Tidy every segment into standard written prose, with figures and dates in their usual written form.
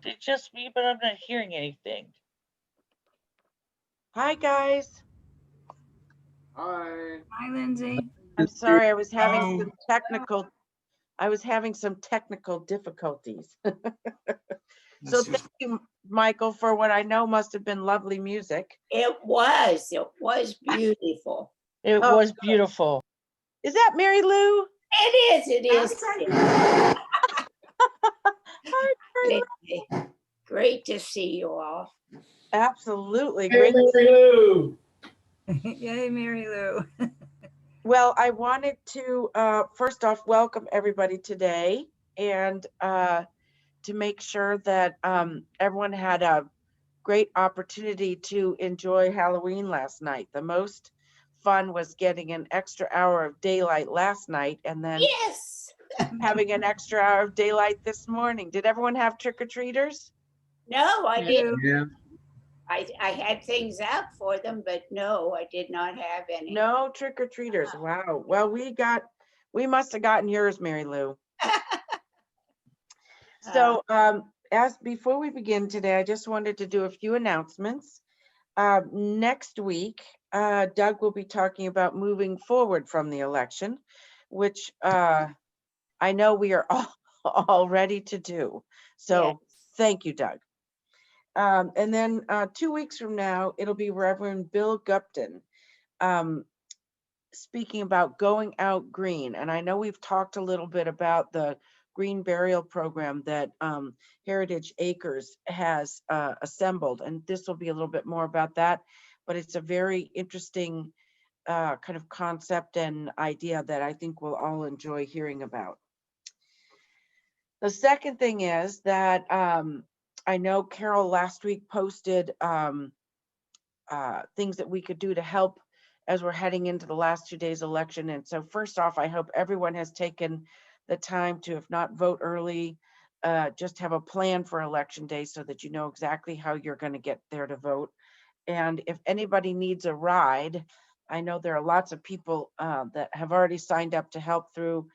it's just me, but I'm not hearing anything. Hi, guys. Hi. Hi, Lindsay. I'm sorry, I was having some technical difficulties. So thank you, Michael, for what I know must have been lovely music. It was beautiful. It Oh, was beautiful. is that Mary Lou? It is. Hi, Mary Lou. Great to see you all. Absolutely Hey, great. Mary Lou. Yay, Mary Lou. Well, I wanted to first off welcome everybody today and to make sure that everyone had a great opportunity to enjoy Halloween last night. The most fun was getting an extra hour of daylight last night and then Yes. having an extra hour of daylight this morning. Did everyone have trick-or-treaters? No, I didn't. Yeah. I had things out for them, but no, I did not have any. No trick-or-treaters. Wow. Well, we must have gotten yours, Mary Lou. So as before we begin today, I just wanted to do a few announcements. Next week, Doug will be talking about moving forward from the election, which I know we are all ready to do. So thank you, Doug. And then 2 weeks from now, it'll be Reverend Bill Gupton speaking about going out green. And I know we've talked a little bit about the green burial program that Heritage Acres has assembled. And this will be a little bit more about that, but it's a very interesting kind of concept and idea that I think we'll all enjoy hearing about. The second thing is that I know Carol last week posted things that we could do to help as we're heading into the last 2 days election. And so first off, I hope everyone has taken the time to, if not vote early, just have a plan for election day so that you know exactly how you're going to get there to vote. And if anybody needs a ride, I know there are lots of people that have already signed up to help through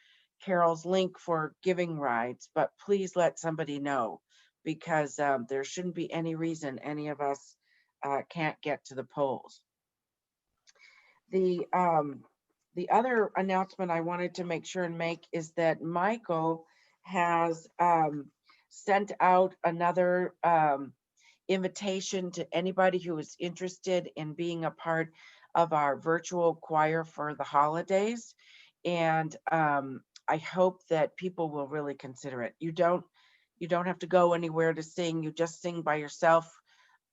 Carol's link for giving rides, but please let somebody know because there shouldn't be any reason any of us can't get to the polls. The other announcement I wanted to make sure and make is that Michael has sent out another invitation to anybody who is interested in being a part of our virtual choir for the holidays. And I hope that people will really consider it. You don't have to go anywhere to sing. You just sing by yourself,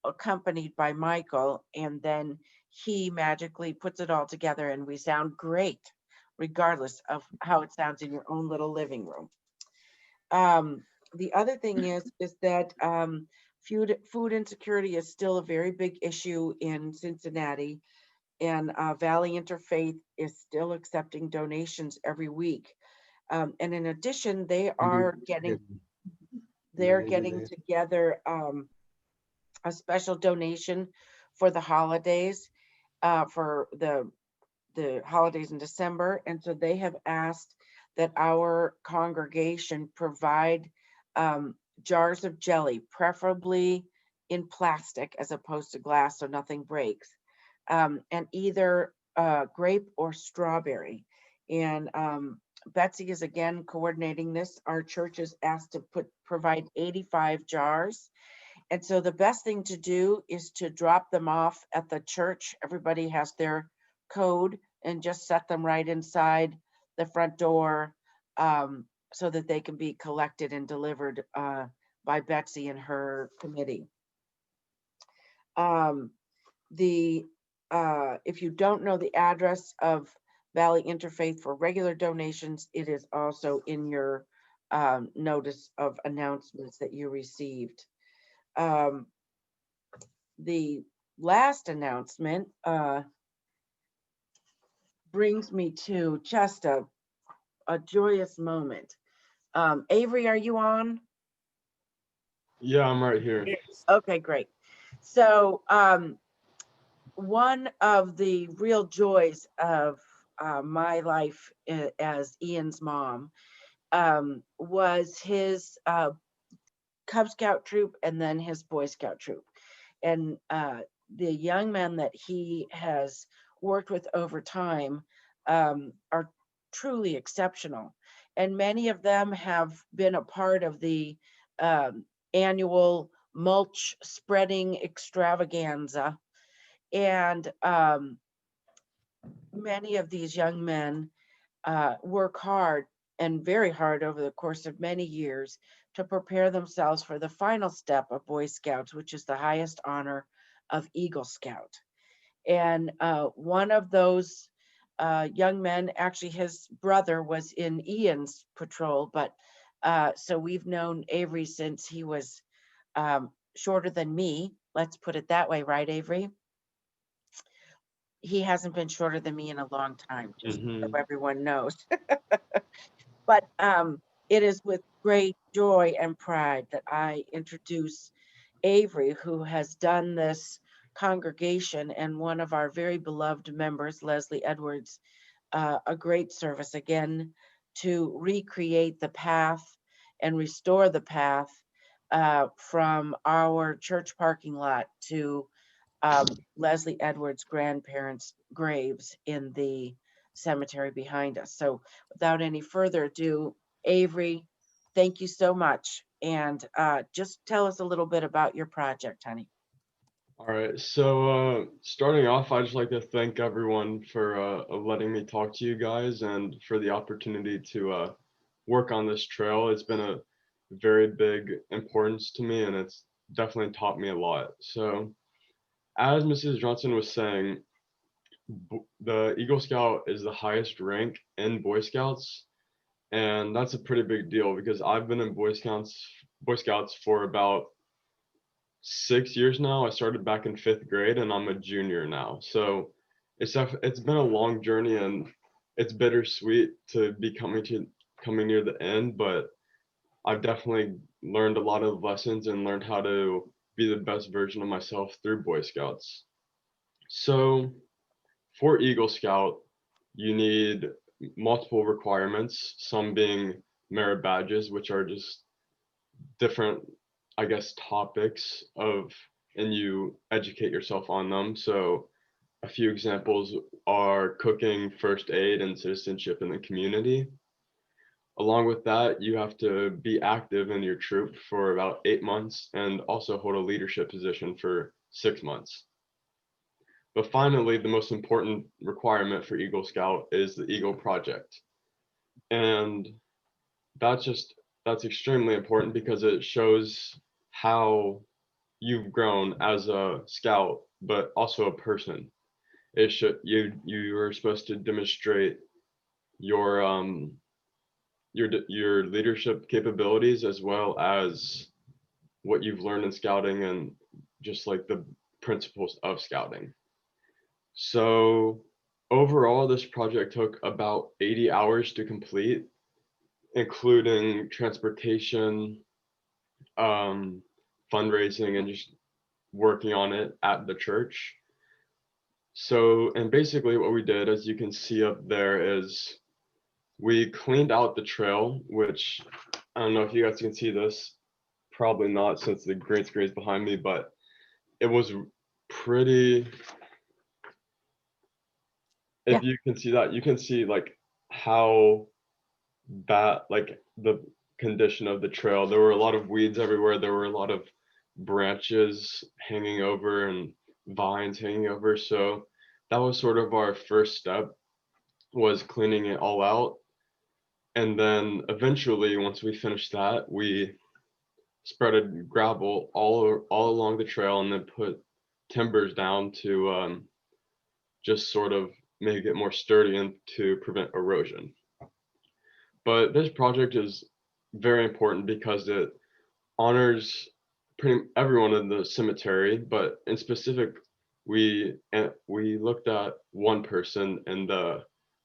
accompanied by Michael, and then he magically puts it all together and we sound great, regardless of how it sounds in your own little living room. The other thing is that food insecurity is still a very big issue in Cincinnati, and Valley Interfaith is still accepting donations every week. And in addition, they're getting together a special donation for the holidays, for the holidays in December. And so they have asked that our congregation provide jars of jelly, preferably in plastic as opposed to glass so nothing breaks, and either grape or strawberry. And Betsy is again coordinating this. Our church is asked to provide 85 jars. And so the best thing to do is to drop them off at the church. Everybody has their code and just set them right inside the front door so that they can be collected and delivered by Betsy and her committee. If you don't know the address of Valley Interfaith for regular donations, it is also in your notice of announcements that you received. The last announcement brings me to just a joyous moment. Avery, are you on? Yeah, I'm right here. Okay, great. So one of the real joys of my life as Ian's mom was his Cub Scout troop and then his Boy Scout troop. And the young men that he has worked with over time are truly exceptional. And many of them have been a part of the annual mulch spreading extravaganza. And many of these young men work hard and very hard over the course of many years to prepare themselves for the final step of Boy Scouts, which is the highest honor of Eagle Scout. And one of those young men, actually his brother was in Ian's patrol, but so we've known Avery since he was shorter than me. Let's put it that way, right, Avery? He hasn't been shorter than me in a long time, just so everyone knows. But it is with great joy and pride that I introduce Avery, who has done this congregation and one of our very beloved members, Leslie Edwards, a great service again to recreate the path and restore the path from our church parking lot to Leslie Edwards' grandparents' graves in the cemetery behind us. So without any further ado, Avery, thank you so much. And just tell us a little bit about your project, honey. All right, so starting off, I'd just like to thank everyone for letting me talk to you guys and for the opportunity to work on this trail. It's been a very big importance to me, and it's definitely taught me a lot. So as Mrs. Johnson was saying, the Eagle Scout is the highest rank in Boy Scouts, and that's a pretty big deal because I've been in Boy Scouts for about 6 years now. I started back in 5th grade and I'm a junior now. So it's been a long journey and it's bittersweet to be coming near the end, but I've definitely learned a lot of lessons and learned how to be the best version of myself through Boy Scouts. So for Eagle Scout, you need multiple requirements, some being merit badges, which are just different, I guess, topics and you educate yourself on them. So a few examples are cooking, first aid, and citizenship in the community. Along with that, you have to be active in your troop for about 8 months and also hold a leadership position for 6 months. But finally, the most important requirement for Eagle Scout is the Eagle Project. And that's extremely important because it shows how you've grown as a scout, but also a person. You are supposed to demonstrate your leadership capabilities as well as what you've learned in scouting and just like the principles of scouting. So overall, this project took about 80 hours to complete, including transportation, fundraising, and just working on it at the church. So, and basically what we did, as you can see up there, is we cleaned out the trail, which I don't know if you guys can see this, probably not since the green screen is behind me, but it was pretty, if you can see that, you can see like how bad, like the condition of the trail. There were a lot of weeds everywhere. There were a lot of branches hanging over and vines hanging over. So that was sort of our first step, was cleaning it all out. And then eventually, once we finished that, we spreaded gravel all along the trail and then put timbers down to just sort of make it more sturdy and to prevent erosion. But this project is very important because it honors everyone in the cemetery, but in specific, we looked at one person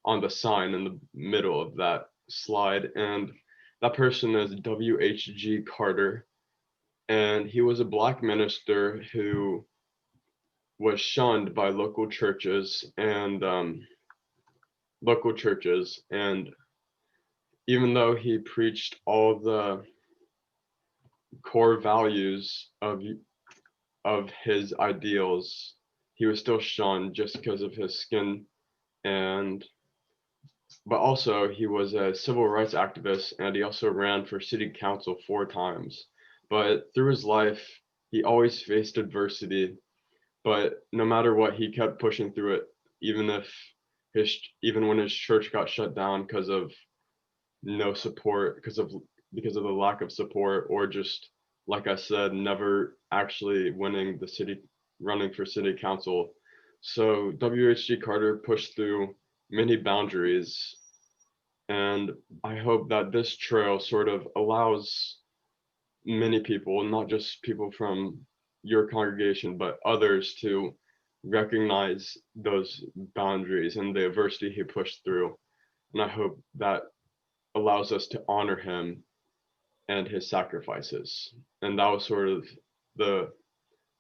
on the sign in the middle of that slide, and that person is W.H.G. Carter, and he was a Black minister who was shunned by local churches, and even though he preached all the core values of his ideals, he was still shunned just because of his skin. And but also he was a civil rights activist, and he also ran for city council 4 times. But through his life, he always faced adversity. But no matter what, he kept pushing through it, even if even when his church got shut down because of no support, because of the lack of support, or just like I said, never actually running for city council. So WHG Carter pushed through many boundaries, and I hope that this trail sort of allows many people, not just people from your congregation, but others, to recognize those boundaries and the adversity he pushed through. And I hope that allows us to honor him and his sacrifices. And that was sort of the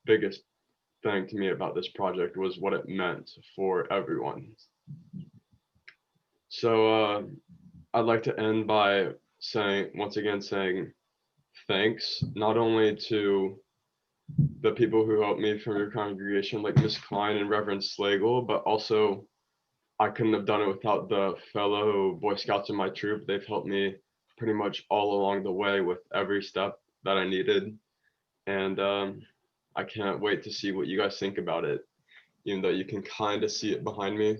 biggest thing to me about this project, was what it meant for everyone. So I'd like to end by once again saying thanks, not only to the people who helped me from your congregation, like Miss Klein and Reverend Slagle, but also I couldn't have done it without the fellow Boy Scouts in my troop. They've helped me pretty much all along the way with every step that I needed. And I can't wait to see what you guys think about it, even though you can kind of see it behind me.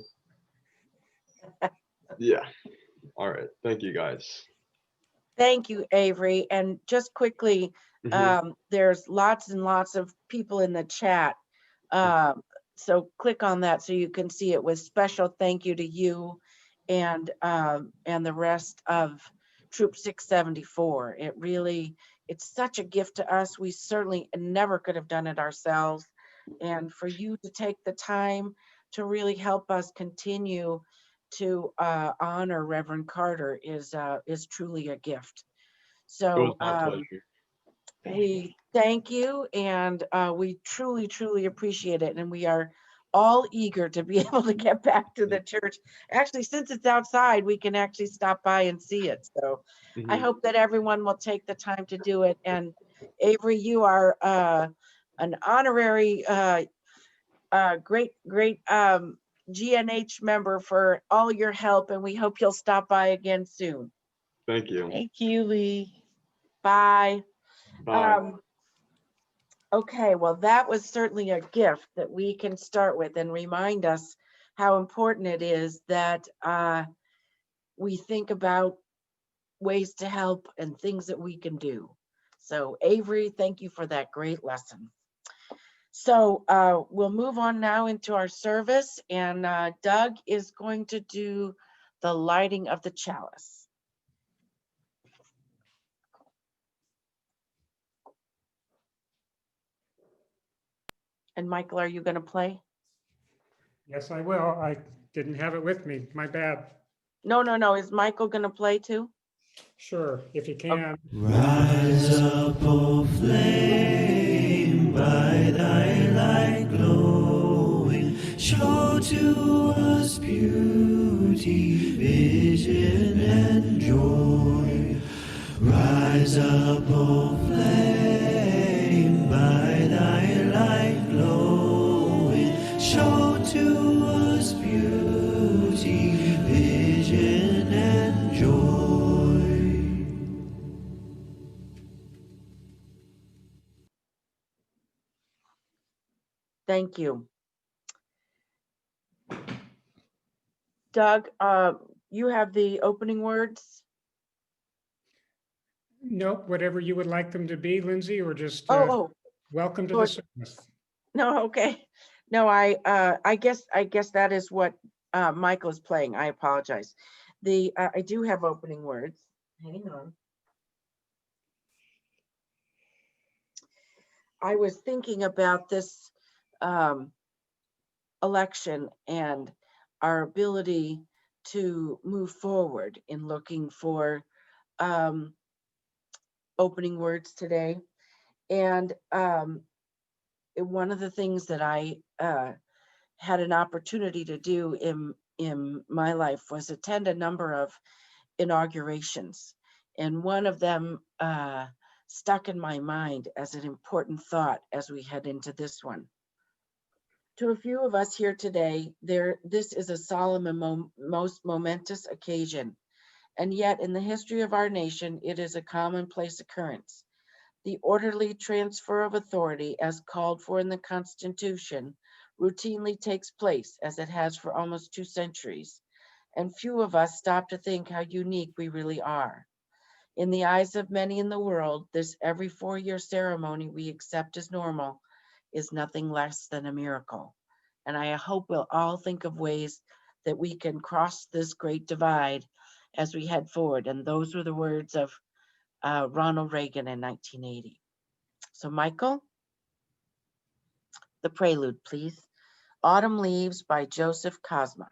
Yeah. All right. Thank you, guys. Thank you, Avery. And just quickly, there's lots and lots of people in the chat. So click on that so you can see it. With special thank you to you and the rest of Troop 674. It's such a gift to us. We certainly never could have done it ourselves. And for you to take the time to really help us continue to honor Reverend Carter is truly a gift. It was So my pleasure. we thank you, and we truly, truly appreciate it. And we are all eager to be able to get back to the church. Actually, since it's outside, we can actually stop by and see it. So I hope that everyone will take the time to do it. And Avery, you are an honorary great GNH member for all your help, and we hope you'll stop by again soon. Thank you. Thank you, Lee. Bye. Bye. Okay, well, that was certainly a gift that we can start with and remind us how important it is that we think about ways to help and things that we can do. So Avery, thank you for that great lesson. So we'll move on now into our service, and Doug is going to do the lighting of the chalice. And Michael, are you going to play? Yes, I will. I didn't have it with me. My bad. No. Is Michael going to play too? Sure, if you can. Rise up, O flame, by thy light glowing, show to us beauty, vision, and joy. Rise up, O flame, by thy light glowing, show to us beauty, vision, and joy. Thank you. Doug, you have the opening words? Nope, whatever you would like them to be, Lindsay, or just welcome to the Lord. service. No, okay. No, I guess that is what Michael is playing. I apologize. I do have opening words. Hang on. I was thinking about this election and our ability to move forward in looking for opening words today. And one of the things that I had an opportunity to do in my life was attend a number of inaugurations. And one of them stuck in my mind as an important thought as we head into this one. To a few of us here today, this is a solemn and most momentous occasion, and yet in the history of our nation, it is a commonplace occurrence. The orderly transfer of authority, as called for in the Constitution, routinely takes place, as it has for almost 2 centuries, and few of us stop to think how unique we really are. In the eyes of many in the world, this every 4-year ceremony we accept as normal is nothing less than a miracle. And I hope we'll all think of ways that we can cross this great divide as we head forward. And those were the words of Ronald Reagan in 1980. So Michael, the prelude, please. Autumn Leaves by Joseph Cosma.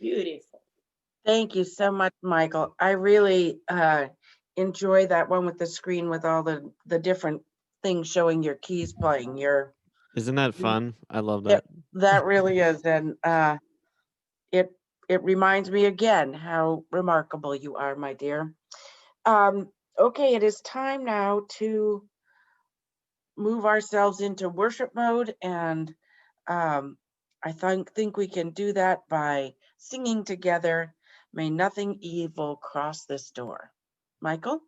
Beautiful. Thank you so much, Michael. I really enjoy that one with the screen with all the different things showing your keys playing. Isn't that fun? I love Yep, that. that really is. And it reminds me again how remarkable you are, my dear. Okay, it is time now to move ourselves into worship mode. And I think we can do that by singing together, "May Nothing Evil Cross This Door." Michael?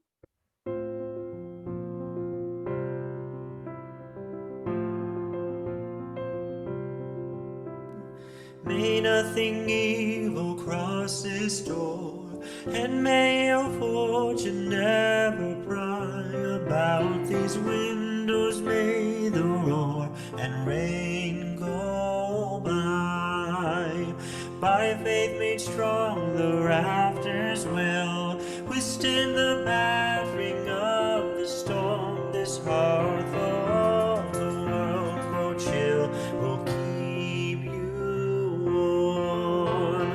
May nothing evil cross this door, and may your fortune never pry about these windows. May the roar and rain go by. By faith made strong, the rafters will withstand the battering of the storm. This heart for all the world grow chill will keep you warm.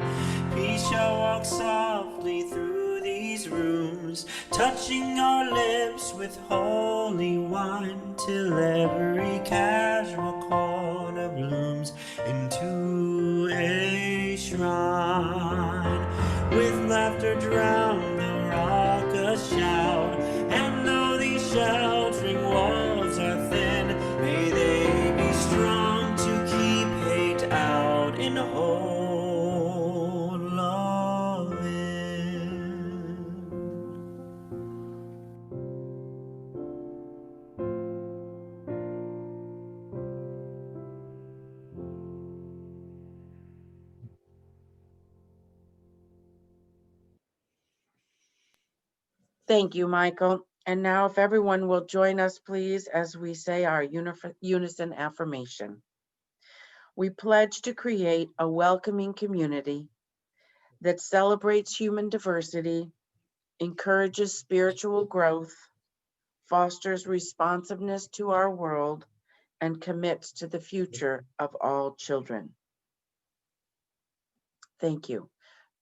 Peace shall walk softly through these rooms, touching our lips with holy wine, till every casual corner blooms into a shrine. With laughter drown the raucous shout, and though these sheltering walls are thin, may they be strong to keep hate out and hold love in. Thank you, Michael. And now if everyone will join us, please, as we say our unison affirmation. We pledge to create a welcoming community that celebrates human diversity, encourages spiritual growth, fosters responsiveness to our world, and commits to the future of all children. Thank you.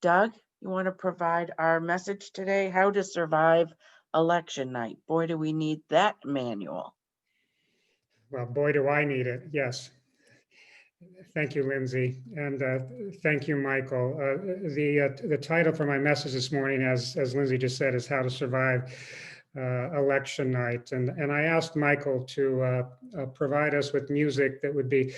Doug, you want to provide our message today? How to survive election night. Boy, do we need that manual. Well, boy, do I need it. Yes. Thank you, Lindsay, and thank you, Michael. The title for my message this morning, as Lindsay just said, is "How to Survive Election Night." And I asked Michael to provide us with music that would be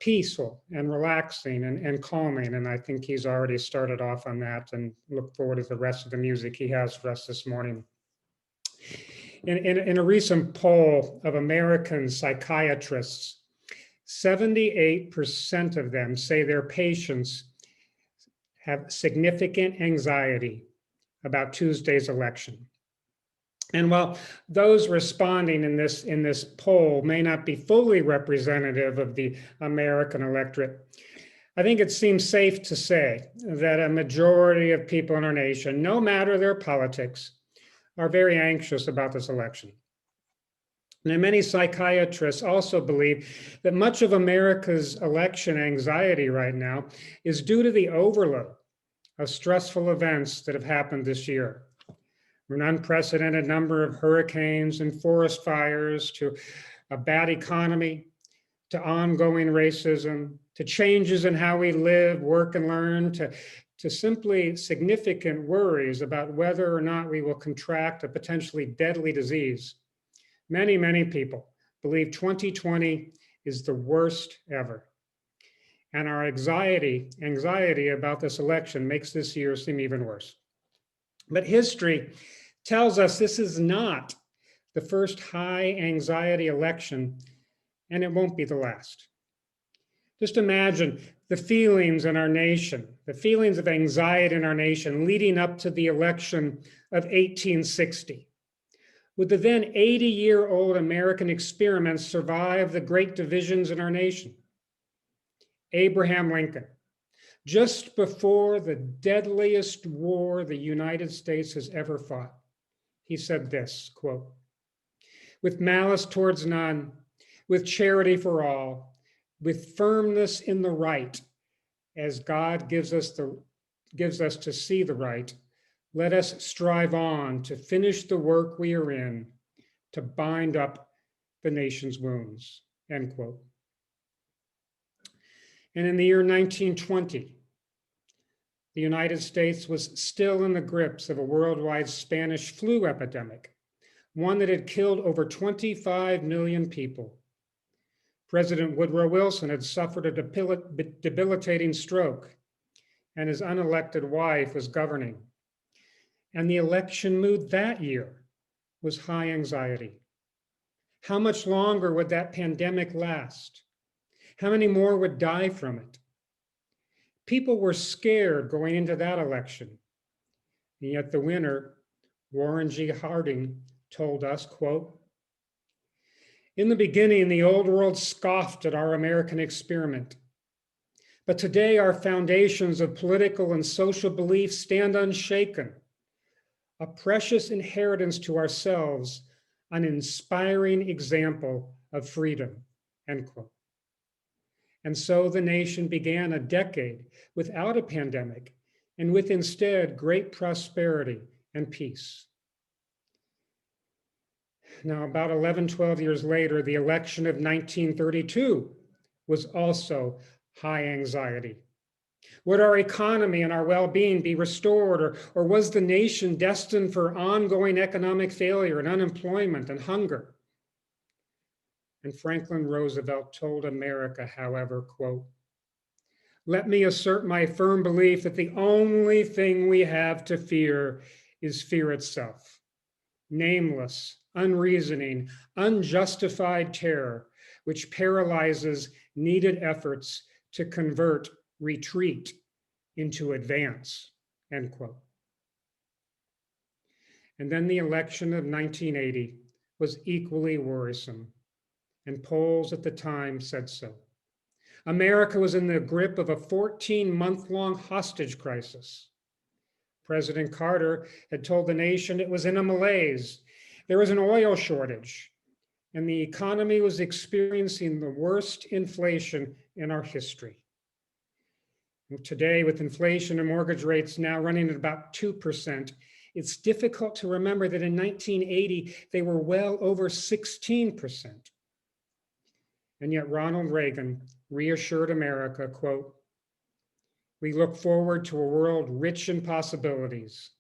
peaceful and relaxing and calming. And I think he's already started off on that, and look forward to the rest of the music he has for us this morning. In a recent poll of American psychiatrists, 78% of them say their patients have significant anxiety about Tuesday's election. And while those responding in this poll may not be fully representative of the American electorate, I think it seems safe to say that a majority of people in our nation, no matter their politics, are very anxious about this election. And many psychiatrists also believe that much of America's election anxiety right now is due to the overload of stressful events that have happened this year. From an unprecedented number of hurricanes and forest fires, to a bad economy, to ongoing racism, to changes in how we live, work, and learn, to simply significant worries about whether or not we will contract a potentially deadly disease. Many, many people believe 2020 is the worst ever. And our anxiety about this election makes this year seem even worse. But history tells us this is not the first high anxiety election, and it won't be the last. Just imagine the feelings in our nation, the feelings of anxiety in our nation leading up to the election of 1860. Would the then 80-year-old American experiment survive the great divisions in our nation? Abraham Lincoln, just before the deadliest war the United States has ever fought, he said this, quote, "With malice towards none, with charity for all, with firmness in the right, as God gives us to see the right, let us strive on to finish the work we are in, to bind up the nation's wounds, end quote. And in the year 1920, the United States was still in the grips of a worldwide Spanish flu epidemic, one that had killed over 25 million people. President Woodrow Wilson had suffered a debilitating stroke, and his unelected wife was governing. And the election mood that year was high anxiety. How much longer would that pandemic last? How many more would die from it? People were scared going into that election. And yet the winner, Warren G. Harding, told us, quote, "In the beginning, the old world scoffed at our American experiment. But today, our foundations of political and social belief stand unshaken, a precious inheritance to ourselves, an inspiring example of freedom," end quote. And so the nation began a decade without a pandemic and with instead great prosperity and peace. Now, about 11, 12 years later, the election of 1932 was also high anxiety. Would our economy and our well-being be restored, or was the nation destined for ongoing economic failure and unemployment and hunger? And Franklin Roosevelt told America, however, quote, "Let me assert my firm belief that the only thing we have to fear is fear itself. Nameless, unreasoning, unjustified terror, which paralyzes needed efforts to convert retreat into advance," end quote. And then the election of 1980 was equally worrisome, and polls at the time said so. America was in the grip of a 14-month-long hostage crisis. President Carter had told the nation it was in a malaise. There was an oil shortage, and the economy was experiencing the worst inflation in our history. Today, with inflation and mortgage rates now running at about 2%, it's difficult to remember that in 1980, they were well over 16%. And yet Ronald Reagan reassured America, quote, "We look forward to a world rich in possibilities,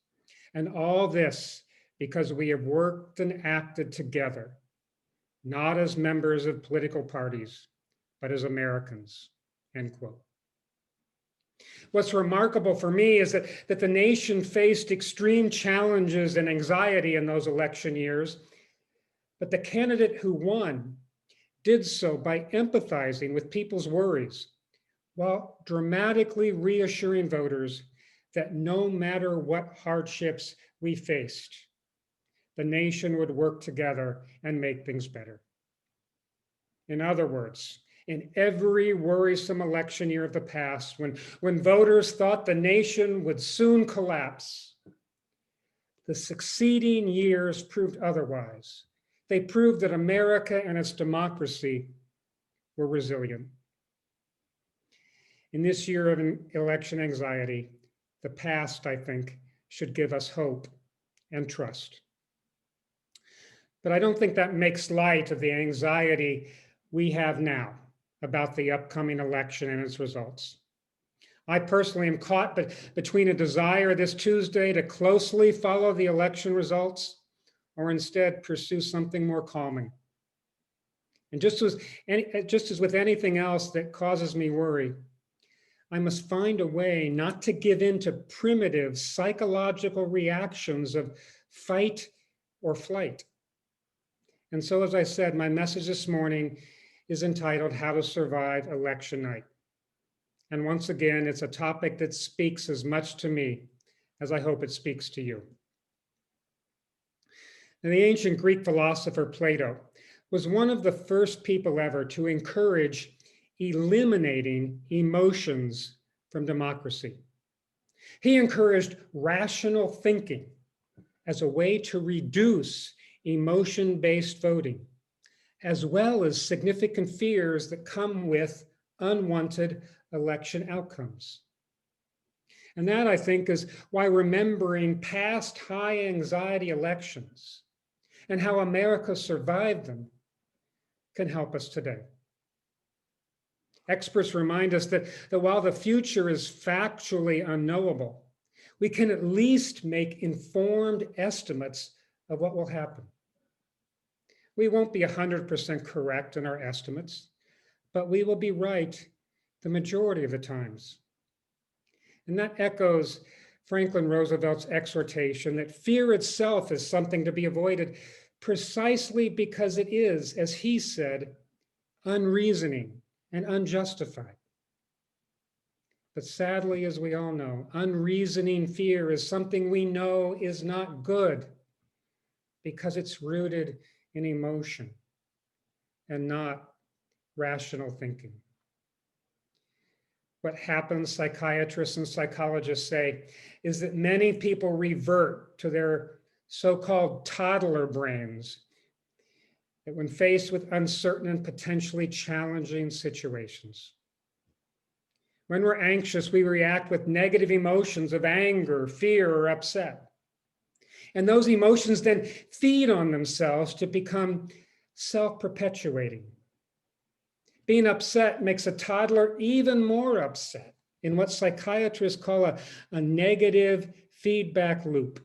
and all this because we have worked and acted together, not as members of political parties, but as Americans," end quote. What's remarkable for me is that the nation faced extreme challenges and anxiety in those election years, but the candidate who won did so by empathizing with people's worries while dramatically reassuring voters that no matter what hardships we faced, the nation would work together and make things better. In other words, in every worrisome election year of the past, when voters thought the nation would soon collapse, the succeeding years proved otherwise. They proved that America and its democracy were resilient. In this year of election anxiety, the past, I think, should give us hope and trust. But I don't think that makes light of the anxiety we have now about the upcoming election and its results. I personally am caught between a desire this Tuesday to closely follow the election results or instead pursue something more calming. And just as with anything else that causes me worry, I must find a way not to give in to primitive psychological reactions of fight or flight. And so, as I said, my message this morning is entitled "How to Survive Election Night." And once again, it's a topic that speaks as much to me as I hope it speaks to you. Now, the ancient Greek philosopher Plato was one of the first people ever to encourage eliminating emotions from democracy. He encouraged rational thinking as a way to reduce emotion-based voting, as well as significant fears that come with unwanted election outcomes. And that, I think, is why remembering past high anxiety elections and how America survived them can help us today. Experts remind us that while the future is factually unknowable, we can at least make informed estimates of what will happen. We won't be 100% correct in our estimates, but we will be right the majority of the times. And that echoes Franklin Roosevelt's exhortation that fear itself is something to be avoided precisely because it is, as he said, unreasoning and unjustified. But sadly, as we all know, unreasoning fear is something we know is not good because it's rooted in emotion and not rational thinking. What happens, psychiatrists and psychologists say, is that many people revert to their so-called toddler brains, that when faced with uncertain and potentially challenging situations. When we're anxious, we react with negative emotions of anger, fear, or upset. And those emotions then feed on themselves to become self-perpetuating. Being upset makes a toddler even more upset in what psychiatrists call a negative feedback loop.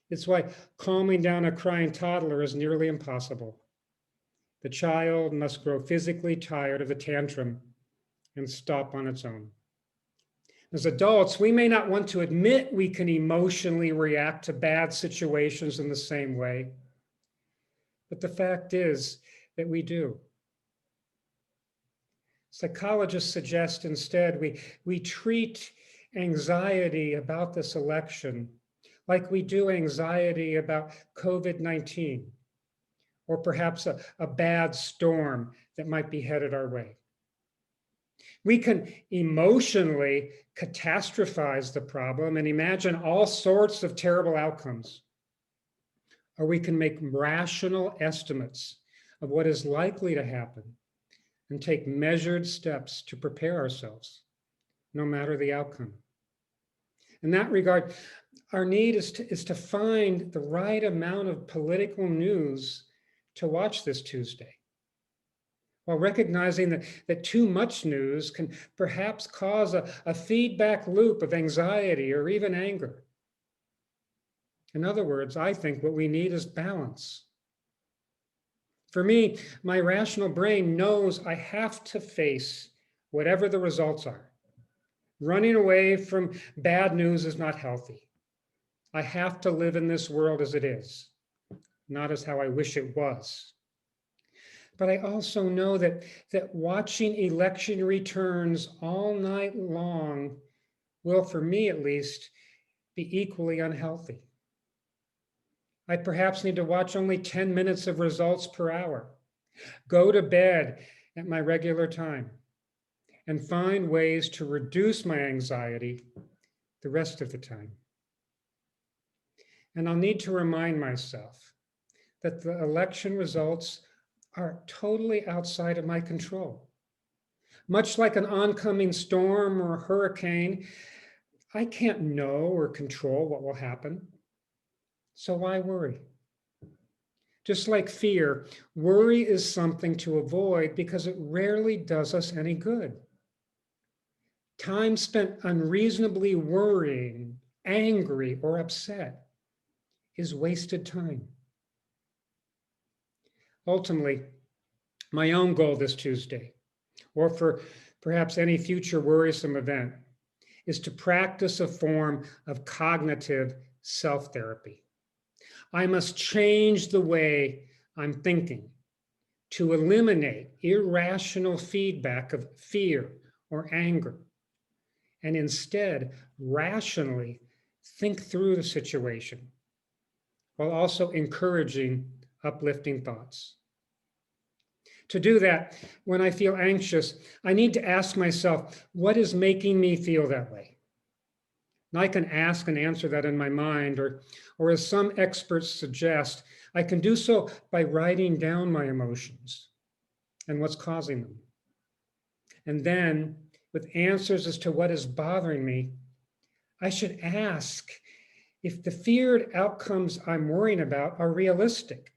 It's why calming down a crying toddler is nearly impossible. The child must grow physically tired of the tantrum and stop on its own. As adults, we may not want to admit we can emotionally react to bad situations in the same way, but the fact is that we do. Psychologists suggest instead we treat anxiety about this election like we do anxiety about COVID-19, or perhaps a bad storm that might be headed our way. We can emotionally catastrophize the problem and imagine all sorts of terrible outcomes, or we can make rational estimates of what is likely to happen and take measured steps to prepare ourselves, no matter the outcome. In that regard, our need is to find the right amount of political news to watch this Tuesday, while recognizing that too much news can perhaps cause a feedback loop of anxiety or even anger. In other words, I think what we need is balance. For me, my rational brain knows I have to face whatever the results are. Running away from bad news is not healthy. I have to live in this world as it is, not as how I wish it was. But I also know that watching election returns all night long will, for me at least, be equally unhealthy. I perhaps need to watch only 10 minutes of results per hour, go to bed at my regular time, and find ways to reduce my anxiety the rest of the time. And I'll need to remind myself that the election results are totally outside of my control. Much like an oncoming storm or a hurricane, I can't know or control what will happen. So why worry? Just like fear, worry is something to avoid because it rarely does us any good. Time spent unreasonably worrying, angry, or upset is wasted time. Ultimately, my own goal this Tuesday, or for perhaps any future worrisome event, is to practice a form of cognitive self-therapy. I must change the way I'm thinking to eliminate irrational feedback of fear or anger, and instead rationally think through the situation while also encouraging uplifting thoughts. To do that, when I feel anxious, I need to ask myself, what is making me feel that way? And I can ask and answer that in my mind, or as some experts suggest, I can do so by writing down my emotions and what's causing them. And then, with answers as to what is bothering me, I should ask if the feared outcomes I'm worrying about are realistic,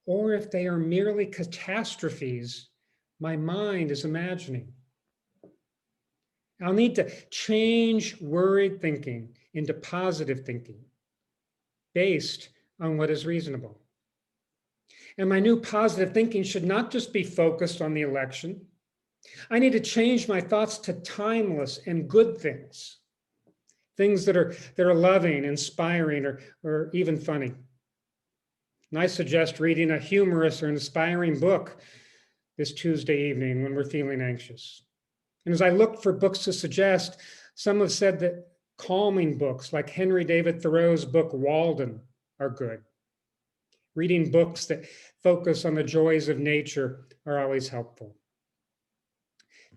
or if they are merely catastrophes my mind is imagining. I'll need to change worried thinking into positive thinking based on what is reasonable. And my new positive thinking should not just be focused on the election. I need to change my thoughts to timeless and good things, things that are loving, inspiring, or even funny. And I suggest reading a humorous or inspiring book this Tuesday evening when we're feeling anxious. And as I look for books to suggest, some have said that calming books like Henry David Thoreau's book, Walden, are good. Reading books that focus on the joys of nature are always helpful.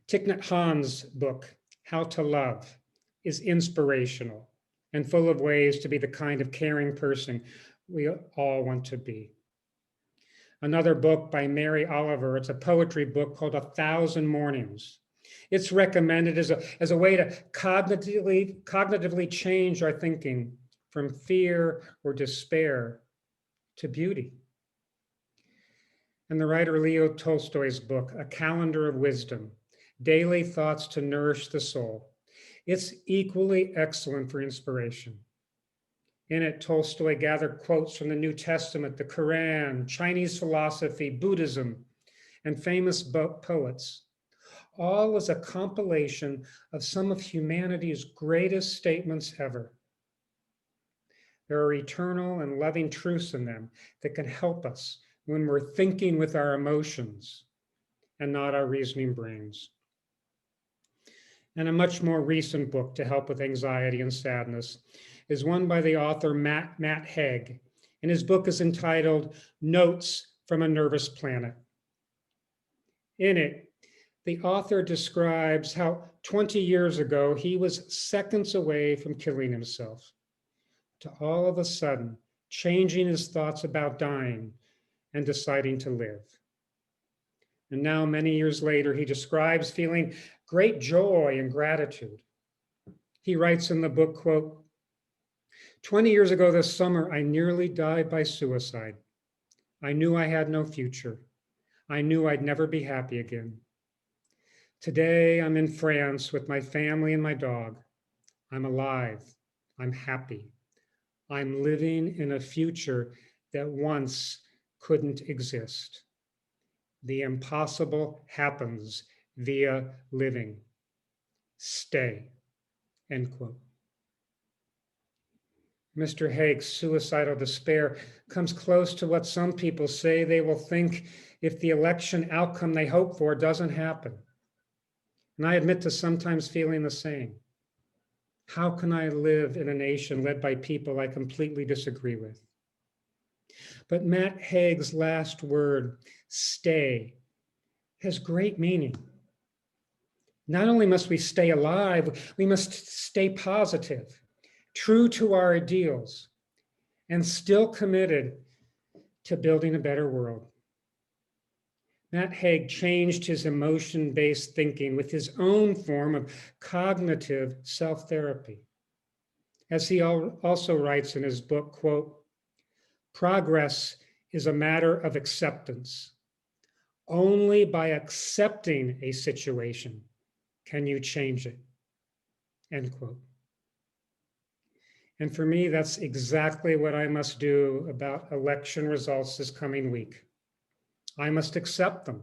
Thich Nhat Hanh's book, How to Love, is inspirational and full of ways to be the kind of caring person we all want to be. Another book by Mary Oliver, it's a poetry book called 1,000 Mornings. It's recommended as a way to cognitively change our thinking from fear or despair to beauty. And the writer Leo Tolstoy's book, A Calendar of Wisdom, Daily Thoughts to Nourish the Soul. It's equally excellent for inspiration. In it, Tolstoy gathered quotes from the New Testament, the Quran, Chinese philosophy, Buddhism, and famous poets, all as a compilation of some of humanity's greatest statements ever. There are eternal and loving truths in them that can help us when we're thinking with our emotions and not our reasoning brains. And a much more recent book to help with anxiety and sadness is one by the author Matt Haig, and his book is entitled Notes from a Nervous Planet. In it, the author describes how 20 years ago he was seconds away from killing himself, to all of a sudden changing his thoughts about dying and deciding to live. And now, many years later, he describes feeling great joy and gratitude. He writes in the book, quote, 20 years ago this summer, I nearly died by suicide. I knew I had no future. I knew I'd never be happy again. Today, I'm in France with my family and my dog. I'm alive. I'm happy. I'm living in a future that once couldn't exist. The impossible happens via living. Stay, end quote. Mr. Haig's suicidal despair comes close to what some people say they will think if the election outcome they hope for doesn't happen. And I admit to sometimes feeling the same. How can I live in a nation led by people I completely disagree with? But Matt Haig's last word, stay, has great meaning. Not only must we stay alive, we must stay positive, true to our ideals, and still committed to building a better world. Matt Haig changed his emotion-based thinking with his own form of cognitive self-therapy. As he also writes in his book, quote, progress is a matter of acceptance. Only by accepting a situation can you change it, end quote. And for me, that's exactly what I must do about election results this coming week. I must accept them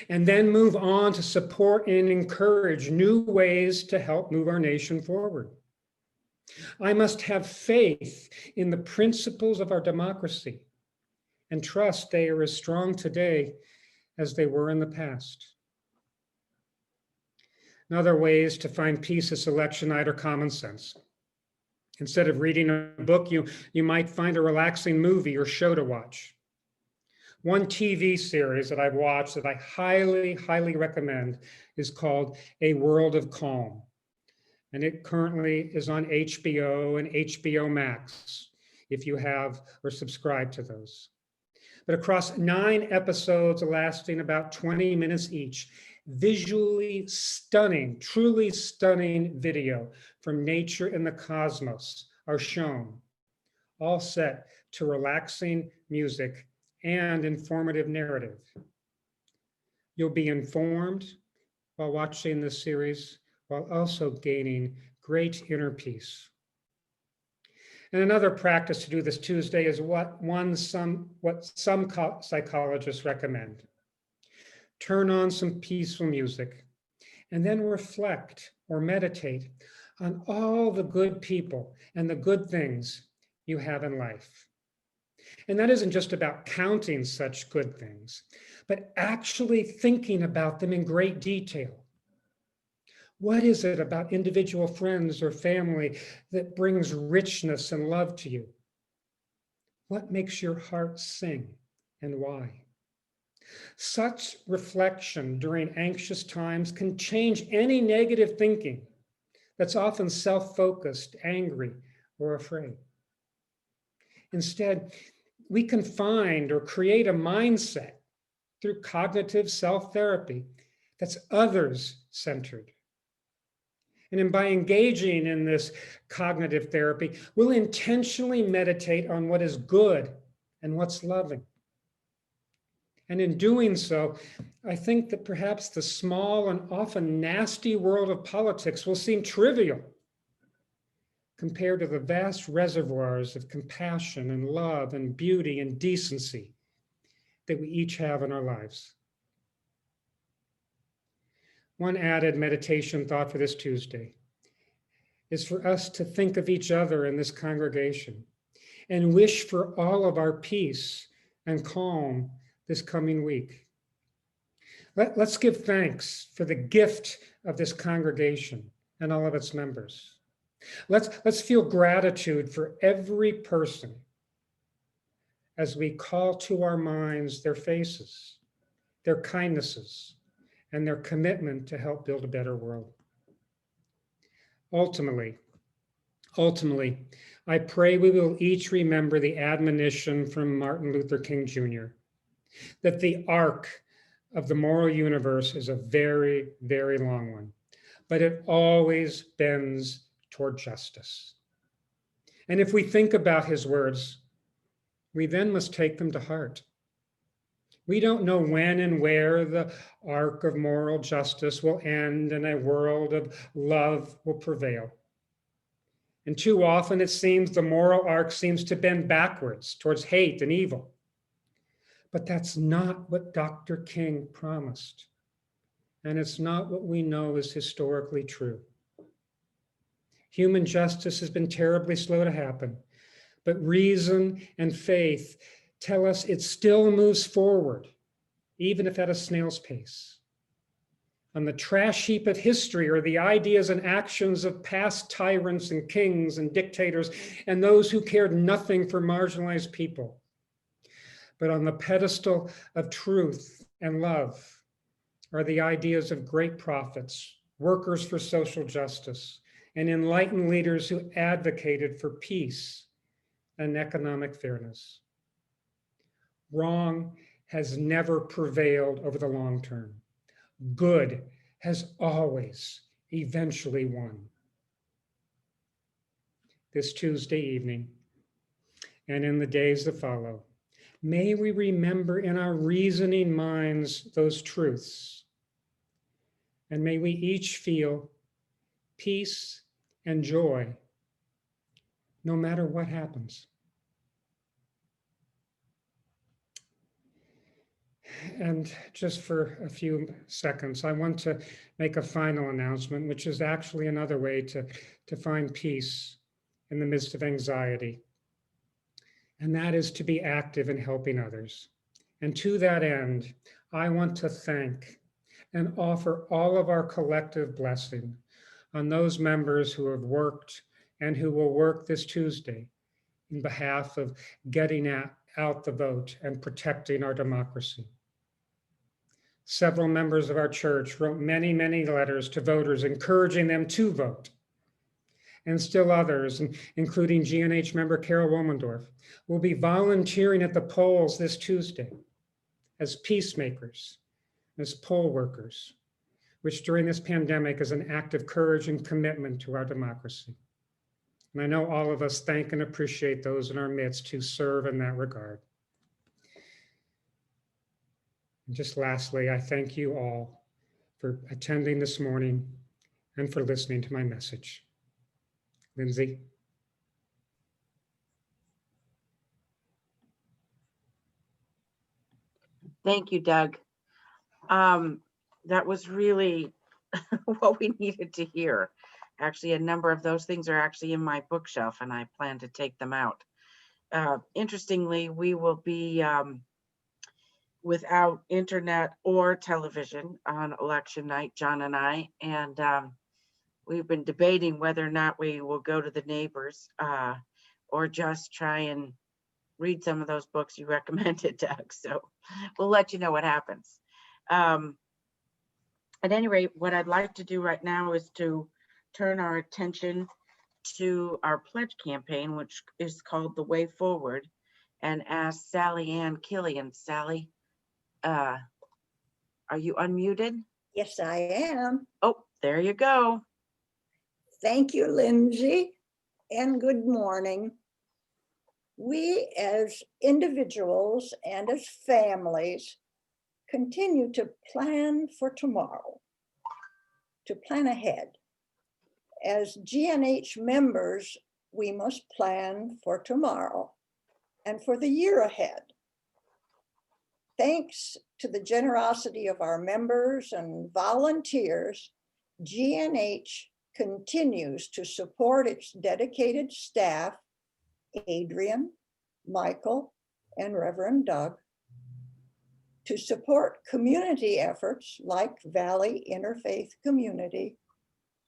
and then move on to support and encourage new ways to help move our nation forward. I must have faith in the principles of our democracy and trust they are as strong today as they were in the past. And other ways to find peace this election night are common sense. Instead of reading a book, you might find a relaxing movie or show to watch. One TV series that I've watched that I highly, highly recommend is called A World of Calm. And it currently is on HBO and HBO Max, if you have or subscribe to those. But across 9 episodes lasting about 20 minutes each, visually stunning, truly stunning video from nature and the cosmos are shown, all set to relaxing music and informative narrative. You'll be informed while watching this series, while also gaining great inner peace. And another practice to do this Tuesday is what some psychologists recommend. Turn on some peaceful music and then reflect or meditate on all the good people and the good things you have in life. And that isn't just about counting such good things, but actually thinking about them in great detail. What is it about individual friends or family that brings richness and love to you? What makes your heart sing and why? Such reflection during anxious times can change any negative thinking that's often self-focused, angry, or afraid. Instead, we can find or create a mindset through cognitive self-therapy that's others-centered. And by engaging in this cognitive therapy, we'll intentionally meditate on what is good and what's loving. And in doing so, I think that perhaps the small and often nasty world of politics will seem trivial compared to the vast reservoirs of compassion and love and beauty and decency that we each have in our lives. One added meditation thought for this Tuesday is for us to think of each other in this congregation and wish for all of our peace and calm this coming week. Let's give thanks for the gift of this congregation and all of its members. Let's feel gratitude for every person as we call to our minds their faces, their kindnesses, and their commitment to help build a better world. Ultimately, I pray we will each remember the admonition from Martin Luther King Jr., that the arc of the moral universe is a very, very long one, but it always bends toward justice. And if we think about his words, we then must take them to heart. We don't know when and where the arc of moral justice will end and a world of love will prevail. And too often it seems the moral arc seems to bend backwards towards hate and evil. But that's not what Dr. King promised. And it's not what we know is historically true. Human justice has been terribly slow to happen, but reason and faith tell us it still moves forward, even if at a snail's pace. On the trash heap of history are the ideas and actions of past tyrants and kings and dictators and those who cared nothing for marginalized people. But on the pedestal of truth and love are the ideas of great prophets, workers for social justice, and enlightened leaders who advocated for peace and economic fairness. Wrong has never prevailed over the long term. Good has always eventually won. This Tuesday evening and in the days that follow, may we remember in our reasoning minds those truths, and may we each feel peace and joy no matter what happens. And just for a few seconds, I want to make a final announcement, which is actually another way to find peace in the midst of anxiety. And that is to be active in helping others. And to that end, I want to thank and offer all of our collective blessing on those members who have worked and who will work this Tuesday in behalf of getting out the vote and protecting our democracy. Several members of our church wrote many, many letters to voters encouraging them to vote. And still others, including GNH member Carol Womendorf, will be volunteering at the polls this Tuesday as peacemakers, as poll workers, which during this pandemic is an act of courage and commitment to our democracy. And I know all of us thank and appreciate those in our midst who serve in that regard. And just lastly, I thank you all for attending this morning and for listening to my message. Lindsay. Thank you, Doug. That was really what we needed to hear. Actually, a number of those things are actually in my bookshelf, and I plan to take them out. Interestingly, we will be without internet or television on election night, John and I, and we've been debating whether or not we will go to the neighbors or just try and read some of those books you recommended, Doug. So we'll let you know what happens. At any rate, what I'd like to do right now is to turn our attention to our pledge campaign, which is called The Way Forward, and ask Sally Ann Killian. Sally, are you unmuted? Yes, I am. Oh, there you go. Thank you, Lindsay, and good morning. We as individuals and as families continue to plan for tomorrow, to plan ahead. As GNH members, we must plan for tomorrow and for the year ahead. Thanks to the generosity of our members and volunteers, GNH continues to support its dedicated staff, Adrian, Michael, and Reverend Doug, to support community efforts like Valley Interfaith Community,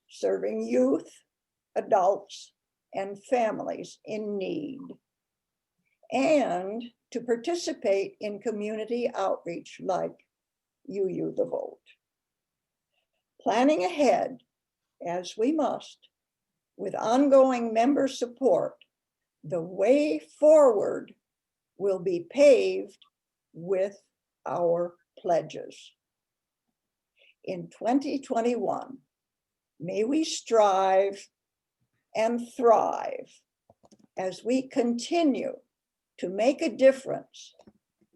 serving youth, adults, and families in need, and to participate in community outreach like You the Vote. Planning ahead, as we must, with ongoing member support, the way forward will be paved with our pledges. In 2021, may we strive and thrive as we continue to make a difference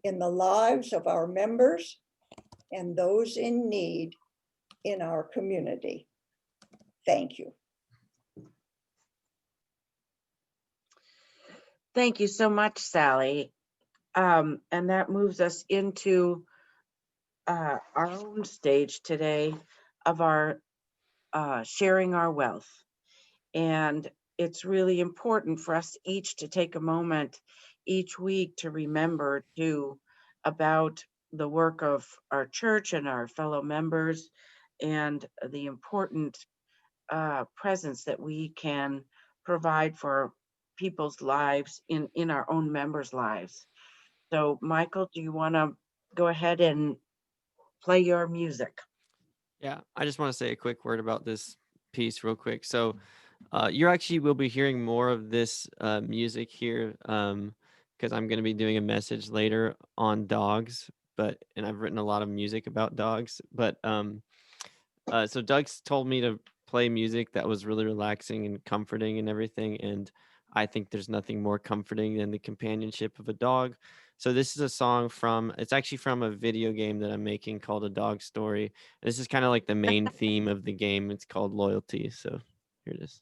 in the lives of our members and those in need in our community. Thank you. Thank you so much, Sally. And that moves us into our own stage today of our sharing our wealth. And it's really important for us each to take a moment each week to remember about the work of our church and our fellow members and the important presence that we can provide for people's lives in our own members' lives. So Michael, do you want to go ahead and play your music? Yeah, I just want to say a quick word about this piece real quick. So you actually will be hearing more of this music here because I'm going to be doing a message later on dogs, and I've written a lot of music about dogs. But so Doug's told me to play music that was really relaxing and comforting and everything. And I think there's nothing more comforting than the companionship of a dog. So this is a song it's actually from a video game that I'm making called A Dog Story. This is kind of like the main theme of the game. It's called Loyalty. So here it is.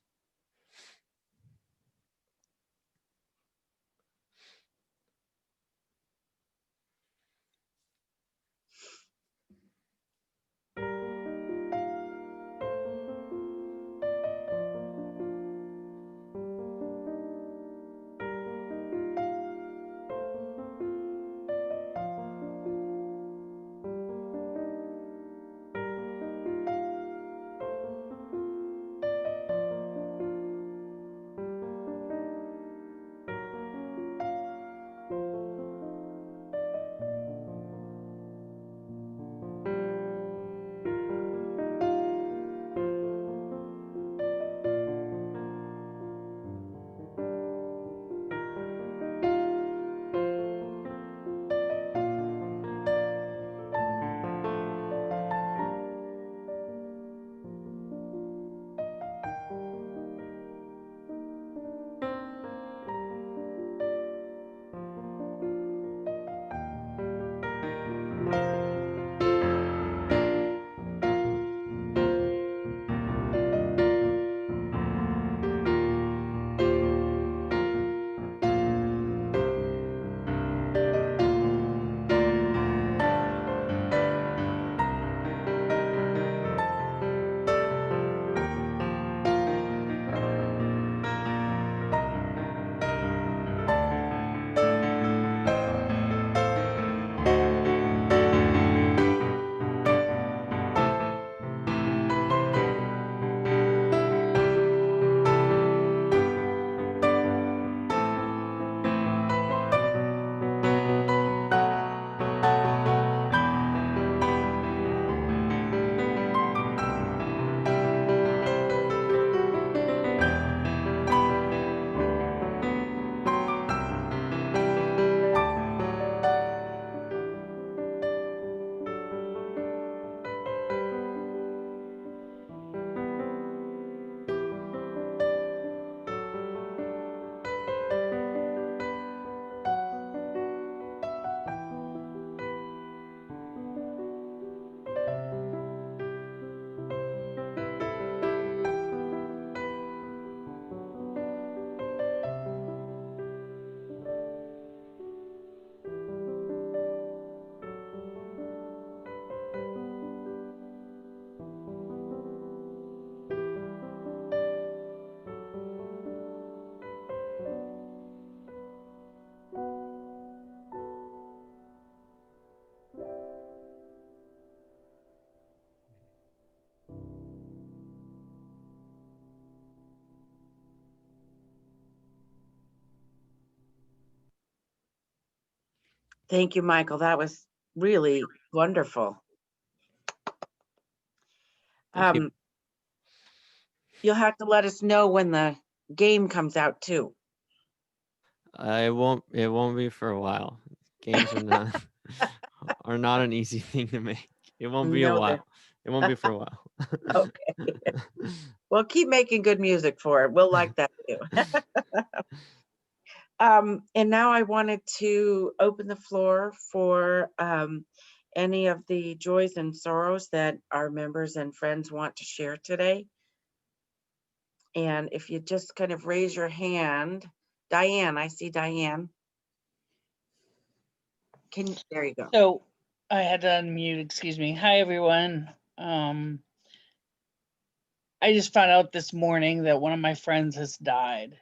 Thank you, Michael. That was really wonderful. Thank you. You'll have to let us know when the game comes out too. It won't be for a while. Games are not an easy thing to make. It won't be a No, they're- while. It won't be for a while. Okay. Well, keep making good music for it. We'll like that too. And now I wanted to open the floor for any of the joys and sorrows that our members and friends want to share today. And if you just kind of raise your hand, Diane, I see Diane. There you go. So I had to unmute, excuse me. Hi, everyone. I just found out this morning that one of my friends has died.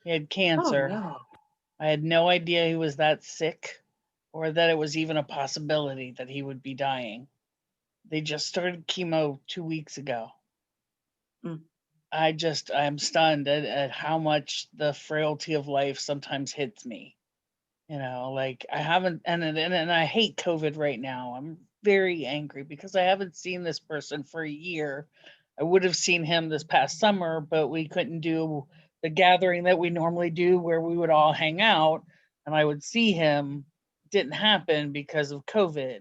He had Oh, cancer. no. I had no idea he was that sick or that it was even a possibility that he would be dying. They just started chemo 2 weeks ago. Mm. I'm stunned at how much the frailty of life sometimes hits me. You know, like I haven't, and I hate COVID right now. I'm very angry because I haven't seen this person for a year. I would have seen him this past summer, but we couldn't do the gathering that we normally do where we would all hang out and I would see him. Didn't happen because of COVID.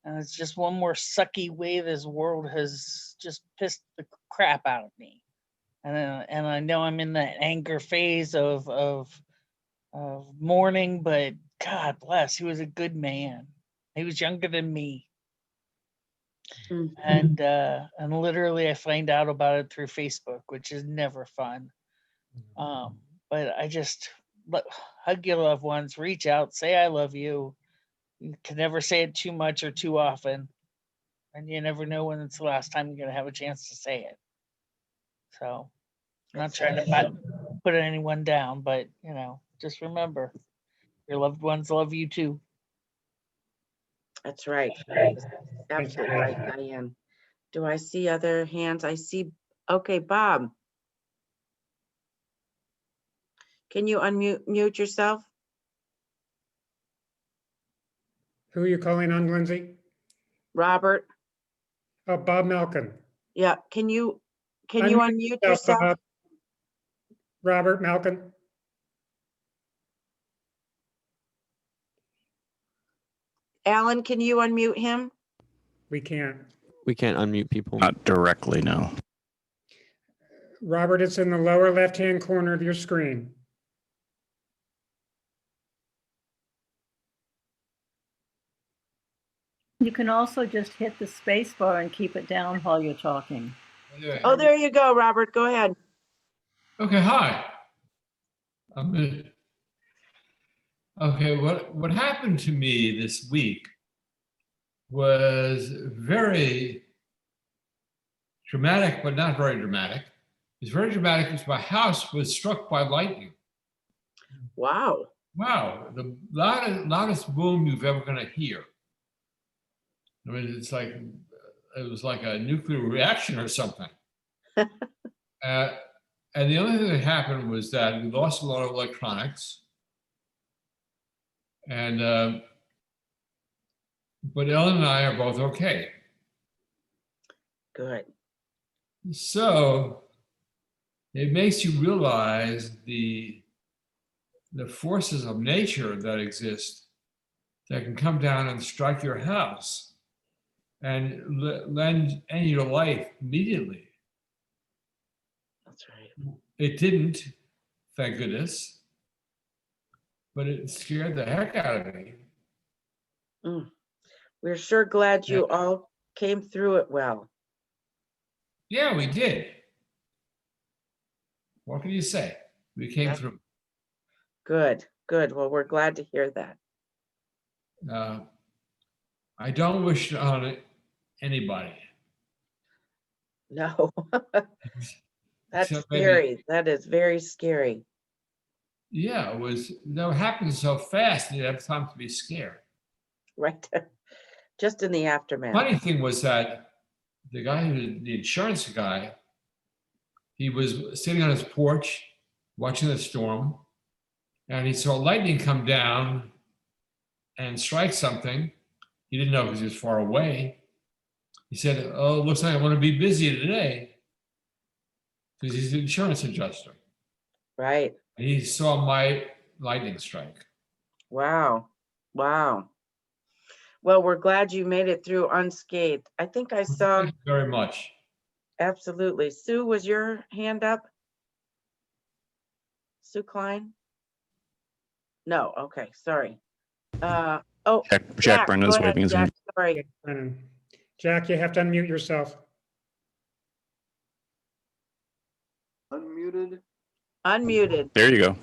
And it's just one more sucky way this world has just pissed the crap out of me. And I know I'm in that anger phase of mourning, but God bless, he was a good man. He was younger than me. Mm. And literally I find out about it through Facebook, which is never fun. But I just hug your loved ones, reach out, say I love you. You can never say it too much or too often. And you never know when it's the last time you're going to have a chance to say it. So I'm not trying to put anyone down, but you know, just remember your loved ones love you too. That's right. Absolutely right, Diane. Do I see other hands? I see. Okay, Bob. Can you mute yourself? Who are you calling on, Lindsay? Robert. Oh, Bob Malkin. Yeah. Can you unmute yourself? Bob. Robert Malkin. Alan, can you unmute him? We can't. We can't unmute people. Not directly, no. Robert, it's in the lower left-hand corner of your screen. You can also just hit the space bar and keep it down while you're talking. Oh, there you go, Robert. Go ahead. Okay, hi. Okay, what happened to me this week was very dramatic, but not very dramatic. It's very dramatic because my house was struck by lightning. Wow. Wow, the loudest boom you've ever gonna hear. I mean, it's like, it was like a nuclear reaction or something. And the only thing that happened was that we lost a lot of electronics. And, but Ellen and I are both okay. Good. So it makes you realize the forces of nature that exist that can come down and strike your house and end your life immediately. That's right. It didn't, thank goodness, but it scared the heck out of me. We're sure glad you all came through it well. Yeah, we did. What can you say? We came through. Good, good. Well, we're glad to hear that. I don't wish it on anybody. No, that's Except maybe- scary. That is very scary. Yeah, it happened so fast, you have time to be scared. Right. Just in the aftermath. Funny thing was that the guy the insurance guy, he was sitting on his porch watching the storm, and he saw lightning come down and strike something. He didn't know because he was far away. He said, "Oh, it looks like I want to be busy today," because he's an insurance adjuster. Right. He saw my lightning strike. Wow. Wow. Well, we're glad you made it through unscathed. I think I saw, Thank you very much. absolutely. Sue, was your hand up? Sue Klein? No, okay, sorry. Oh, Jack go Brenda's ahead, waving his Jack, hand. sorry. Brennan. Jack, you have to unmute yourself. Unmuted. Unmuted. There you go.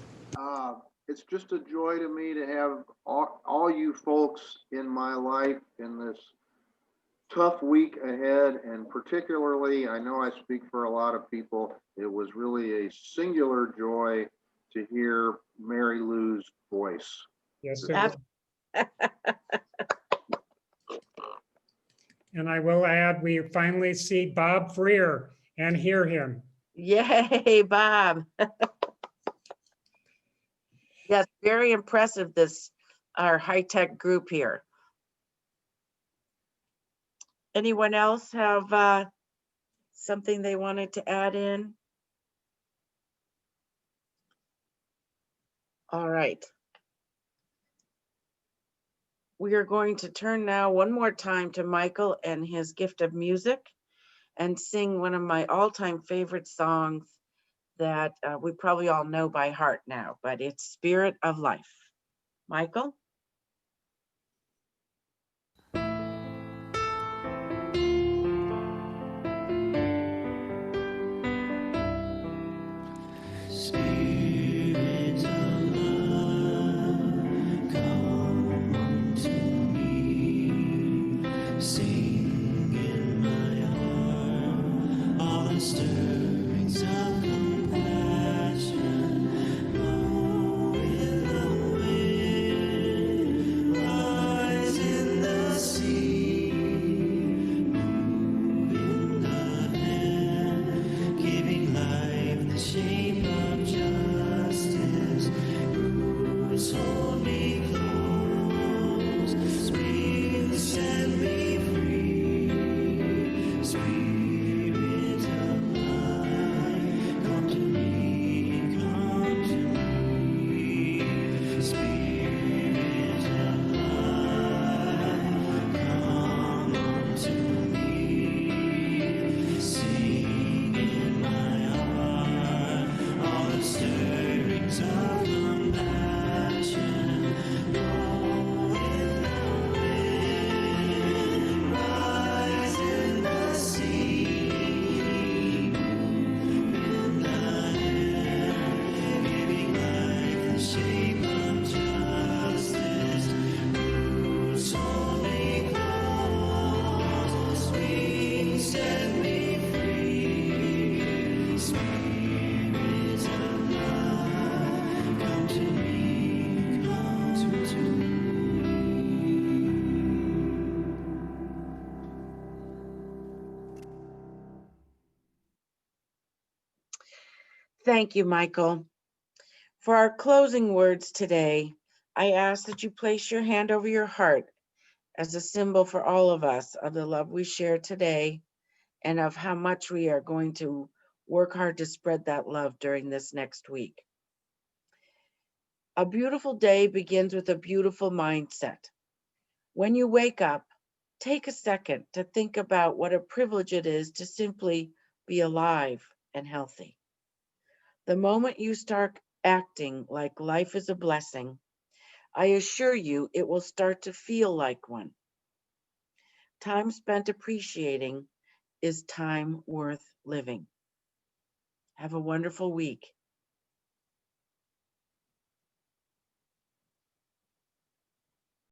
It's just a joy to me to have all you folks in my life in this tough week ahead, and particularly, I know I speak for a lot of people, it was really a singular joy to hear Mary Lou's voice. Yes, sir. And I will add, we finally see Bob Freer and hear him. Yay, Bob. Yes, very impressive, our high-tech group here. Anyone else have something they wanted to add in? All right. We are going to turn now one more time to Michael and his gift of music and sing one of my all-time favorite songs that we probably all know by heart now, but it's Spirit of Life. Michael? Spirit of love, come unto me. Sing in my heart all the stirrings of compassion. Blow with the wind, rise in the sea, move in the hand, giving life the shape of justice. Roots hold me close, springs set me free. Spirit of life, come to me, come to me. Spirit of life, come unto me. Sing in my heart all the stirrings of compassion. Blow with the wind, rise in the sea, move in the air, giving life the shape of justice. Roots hold me close, wings set me free. Spirit of love, come to me, come to me. Thank you, Michael. For our closing words today, I ask that you place your hand over your heart as a symbol for all of us of the love we share today and of how much we are going to work hard to spread that love during this next week. A beautiful day begins with a beautiful mindset. When you wake up, take a second to think about what a privilege it is to simply be alive and healthy. The moment you start acting like life is a blessing, I assure you it will start to feel like one. Time spent appreciating is time worth living. Have a wonderful week.